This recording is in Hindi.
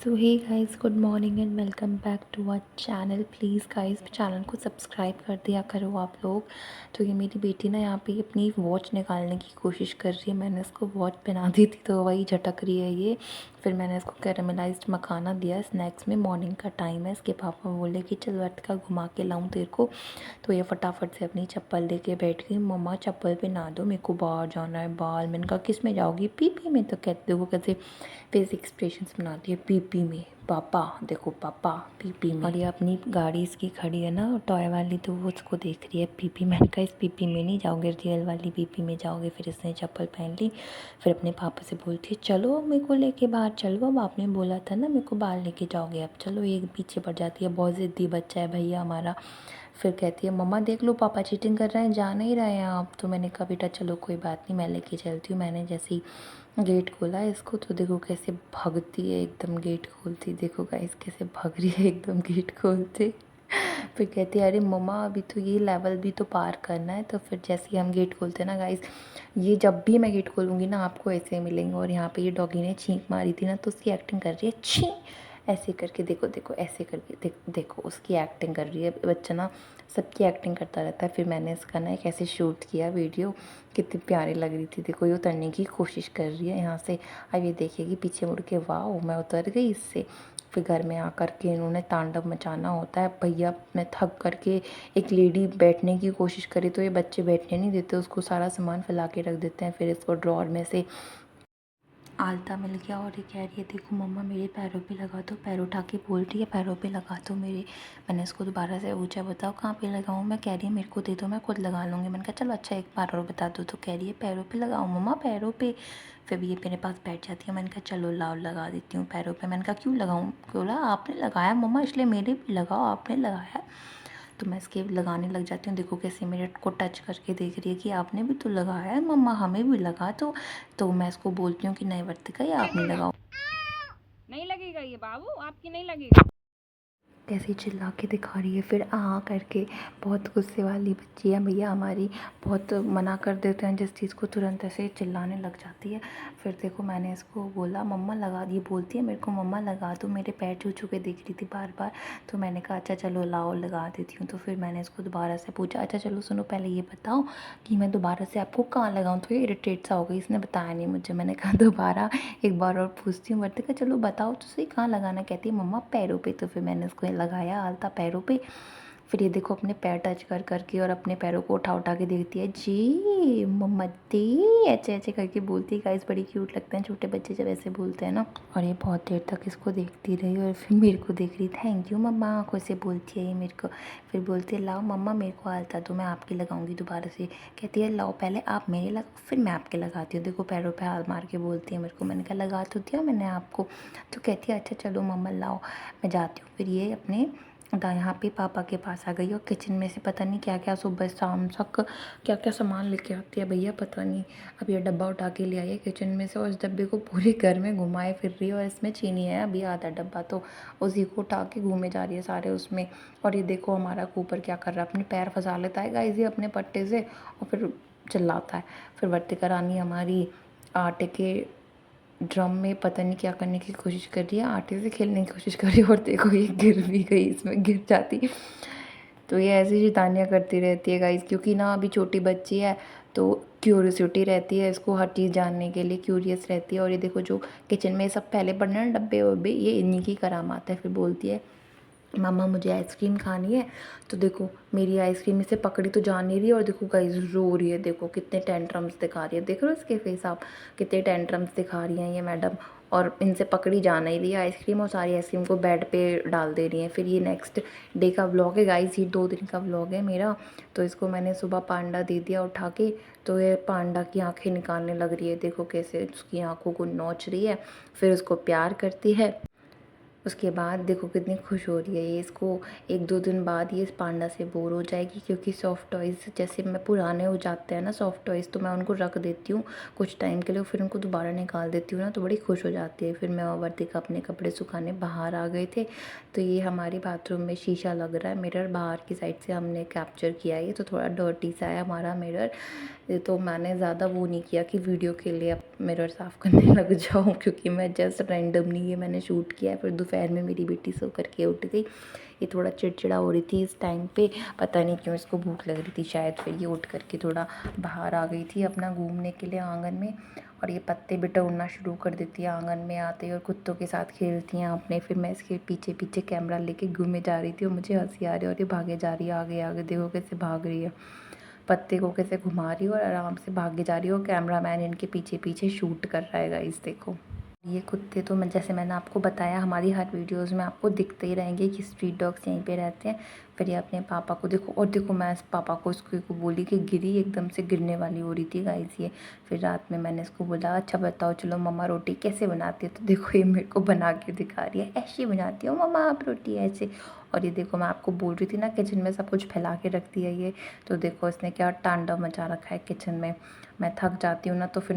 So hey guys, good morning and welcome back to our channel. Please guys channel को सब्सक्राइब कर दिया करो आप लोग। तो ये मेरी बेटी ना यहाँ पे अपनी वॉच निकालने की कोशिश कर रही है। मैंने इसको वॉच पहना दी थी तो वही झटक रही है ये। फिर मैंने इसको कैरामलाइज्ड मखाना दिया स्नैक्स में। मॉर्निंग का टाइम है। इसके पापा बोले कि चल वर्त का घुमा के लाऊं तेरे को। तो ये फटाफट से अपनी चप्पल लेके बैठ गई। मम्मा चप्पल पहना दो, मेरे को बाहर जाना है बाल। मैंने कहा किस में जाओगी? पीपी में। तो कहते वो कैसे फेस एक्सप्रेशंस बनाती है, पीपी में पापा, देखो पापा पीपी में। और ये अपनी गाड़ी इसकी खड़ी है ना टॉय वाली, तो वो उसको देख रही है पीपी। मैंने कहा इस पीपी में नहीं जाओगे, रियल वाली पीपी में जाओगे। फिर इसने चप्पल पहन ली। फिर अपने पापा से बोलती है चलो मेरे को लेके बाहर चलो, अब आपने बोला था ना मेरे को बाहर लेके जाओगे, अब चलो। ये पीछे पड़ जाती है, बहुत ज़िद्दी बच्चा है भैया हमारा। फिर कहती है मम्मा देख लो पापा चीटिंग कर रहे हैं, जा नहीं रहे हैं आप। तो मैंने कहा बेटा चलो कोई बात नहीं, मैं लेके चलती हूँ। मैंने जैसे ही गेट खोला इसको तो देखो कैसे भागती है एकदम गेट खोलती। देखो गाइस कैसे भाग रही है एकदम गेट खोलते। फिर कहती है अरे मम्मा अभी तो ये लेवल भी तो पार करना है। तो फिर जैसे ही हम गेट खोलते हैं ना गाइस, ये जब भी मैं गेट खोलूँगी ना आपको ऐसे ही मिलेंगे। और यहाँ पे ये डॉगी ने छींक मारी थी ना, तो उसकी एक्टिंग कर रही है छी ऐसे करके। देखो देखो ऐसे करके देखो उसकी एक्टिंग कर रही है। बच्चा ना सबकी एक्टिंग करता रहता है। फिर मैंने इसका ना एक ऐसे शूट किया वीडियो, कितनी प्यारी लग रही थी। देखो ये उतरने की कोशिश कर रही है यहाँ से। अब ये देखेगी पीछे मुड़ के, वाह मैं उतर गई इससे। फिर घर में आकर के इन्होंने तांडव मचाना होता है। भैया मैं थक करके, एक लेडी बैठने की कोशिश करी तो ये बच्चे बैठने नहीं देते, उसको सारा सामान फैला के रख देते हैं। फिर इसको ड्रॉर में से आलता मिल गया और ये कह रही है देखो मम्मा मेरे पैरों पे लगा दो। पैर उठा के बोल रही है पैरों पे लगा दो मेरे। मैंने इसको दोबारा से पूछा बताओ कहाँ पे लगाऊँ मैं? कह रही है मेरे को दे दो मैं खुद लगा लूँगी। मैंने कहा चलो अच्छा एक बार और बता दो। तो कह रही है पैरों पे लगाऊँ मम्मा पैरों पे। फिर ये मेरे पास बैठ जाती है। मैंने कहा चलो लाओ लगा देती हूँ पैरों पे। मैंने कहा क्यों लगाऊँ? बोला आपने लगाया मम्मा इसलिए मेरे भी लगाओ, आपने लगाया। तो मैं इसके लगाने लग जाती हूँ। देखो कैसे मेरे को टच करके देख रही है कि आपने भी तो लगाया है मम्मा, हमें भी लगा। तो मैं इसको बोलती हूँ कि नहीं वर्तिका ये आप नहीं लगाओ। नहीं लगेगा ये बाबू, आपकी नहीं लगेगा। कैसे चिल्ला के दिखा रही है। फिर करके बहुत गुस्से वाली बच्ची है भैया हमारी, बहुत मना कर देते हैं जिस चीज़ को तुरंत ऐसे चिल्लाने लग जाती है। फिर देखो मैंने इसको बोला मम्मा लगा दी, बोलती है मेरे को मम्मा लगा दो। मेरे पैर छू छू के देख रही थी बार बार। तो मैंने कहा अच्छा चलो लाओ लगा देती हूँ। तो फिर मैंने इसको दोबारा से पूछा अच्छा चलो सुनो पहले ये बताओ कि मैं दोबारा से आपको कहाँ लगाऊँ? तो ये इरिटेट सा हो गई, इसने बताया नहीं मुझे। मैंने कहा दोबारा एक बार और पूछती हूँ वर्तिका चलो बताओ तो सही कहाँ लगाना? कहती है मम्मा पैरों पे। तो फिर मैंने उसको लगाया आलता पैरों पे। फिर ये देखो अपने पैर टच कर करके और अपने पैरों को उठा उठा के देखती है जी मम्मती ऐसे ऐसे करके बोलती है। गाइस बड़ी क्यूट लगते हैं छोटे बच्चे जब ऐसे बोलते हैं ना। और ये बहुत देर तक इसको देखती रही और फिर मेरे को देख रही, थैंक यू मम्मा आँखों से बोलती है ये मेरे को। फिर बोलती है लाओ मम्मा मेरे को आलता दो, मैं आपकी लगाऊंगी दोबारा से। कहती है लाओ पहले आप मेरे लगाओ फिर मैं आपके लगाती हूँ। देखो पैरों पे हाथ मार के बोलती है मेरे को। मैंने कहा लगा तो दिया मैंने आपको। तो कहती है अच्छा चलो मम्मा लाओ मैं जाती हूँ। फिर ये अपने यहाँ पे पापा के पास आ गई और किचन में से पता नहीं क्या क्या सुबह शाम तक क्या क्या सामान लेके आती है भैया पता नहीं। अब ये डब्बा उठा के ले आई है किचन में से और इस डब्बे को पूरे घर में घुमाए फिर रही है। और इसमें चीनी है अभी आधा डब्बा, तो उसी को उठा के घूमे जा रही है सारे उसमें। और ये देखो हमारा कूपर क्या कर रहा है, अपने पैर फंसा लेता है गाइस ये अपने पट्टे से और फिर चिल्लाता है। फिर वर्तिका रानी हमारी आटे के ड्रम में पता नहीं क्या करने की कोशिश कर रही है, आटे से खेलने की कोशिश कर रही है। और देखो ये गिर भी गई, इसमें गिर जाती है। तो ये ऐसी शैतानियाँ करती रहती है गाइस, क्योंकि ना अभी छोटी बच्ची है तो क्यूरियोसिटी रहती है इसको हर चीज़ जानने के लिए, क्यूरियस रहती है। और ये देखो जो किचन में सब पहले पड़े ना डब्बे वब्बे, ये इन्हीं की करामात है। फिर बोलती है मामा मुझे आइसक्रीम खानी है। तो देखो मेरी आइसक्रीम इसे पकड़ी तो जा नहीं रही और देखो गाइस रो रही है। देखो कितने टेंट्रम्स दिखा रही है, देख रहे हो इसके फेस आप, कितने टेंट्रम्स दिखा रही हैं ये मैडम। और इनसे पकड़ी जा नहीं रही है आइसक्रीम और सारी आइसक्रीम को बेड पे डाल दे रही हैं। फिर ये नेक्स्ट डे का व्लॉग है गाइस, ये 2 दिन का व्लॉग है मेरा। तो इसको मैंने सुबह पांडा दे दिया उठा के, तो ये पांडा की आंखें निकालने लग रही है। देखो कैसे उसकी आंखों को नोच रही है, फिर उसको प्यार करती है। उसके बाद देखो कितनी खुश हो रही है ये। इसको 1-2 दिन बाद ये इस पांडा से बोर हो जाएगी, क्योंकि सॉफ्ट टॉयज़ जैसे मैं पुराने हो जाते हैं ना सॉफ्ट टॉयज़, तो मैं उनको रख देती हूँ कुछ टाइम के लिए, फिर उनको दोबारा निकाल देती हूँ ना, तो बड़ी खुश हो जाती है। फिर मैं और वर्तिका अपने कपड़े सुखाने बाहर आ गए थे। तो ये हमारी बाथरूम में शीशा लग रहा है, मिरर बाहर की साइड से हमने कैप्चर किया है, ये तो थोड़ा डर्टी सा है हमारा मिरर। तो मैंने ज़्यादा वो नहीं किया कि वीडियो के लिए अब मिरर साफ़ करने लग जाऊँ, क्योंकि मैं जस्ट रैंडमली ये मैंने शूट किया है। फिर दोपहर में मेरी बेटी सो करके उठ गई। ये थोड़ा चिड़चिड़ा हो रही थी इस टाइम पे, पता नहीं क्यों इसको भूख लग रही थी शायद। फिर ये उठ करके थोड़ा बाहर आ गई थी अपना घूमने के लिए आंगन में, और ये पत्ते बिटोरना शुरू कर देती है आंगन में आते ही, और कुत्तों के साथ खेलती हैं अपने। फिर मैं इसके पीछे पीछे कैमरा लेके घूमे जा रही थी और मुझे हंसी आ रही है, और ये भागे जा रही है आगे आगे, देखो कैसे भाग रही है, पत्ते को कैसे घुमा रही है और आराम से भागे जा रही है, और कैमरा मैन इनके पीछे पीछे शूट कर रहा है गाइस देखो। ये कुत्ते तो मैं जैसे मैंने आपको बताया हमारी हर वीडियोस में आपको दिखते ही रहेंगे कि स्ट्रीट डॉग्स यहीं पे रहते हैं। फिर ये अपने पापा को देखो, और देखो मैं इस पापा को इसको बोली कि गिरी, एकदम से गिरने वाली हो रही थी गाइस ये। फिर रात में मैंने इसको बोला अच्छा बताओ चलो मम्मा रोटी कैसे बनाती है, तो देखो ये मेरे को बना के दिखा रही है, ऐसे बनाती हो मम्मा आप रोटी ऐसे। और ये देखो मैं आपको बोल रही थी ना किचन में सब कुछ फैला के रखती है ये, तो देखो इसने क्या तांडव मचा रखा है किचन में। मैं थक जाती हूँ ना तो फिर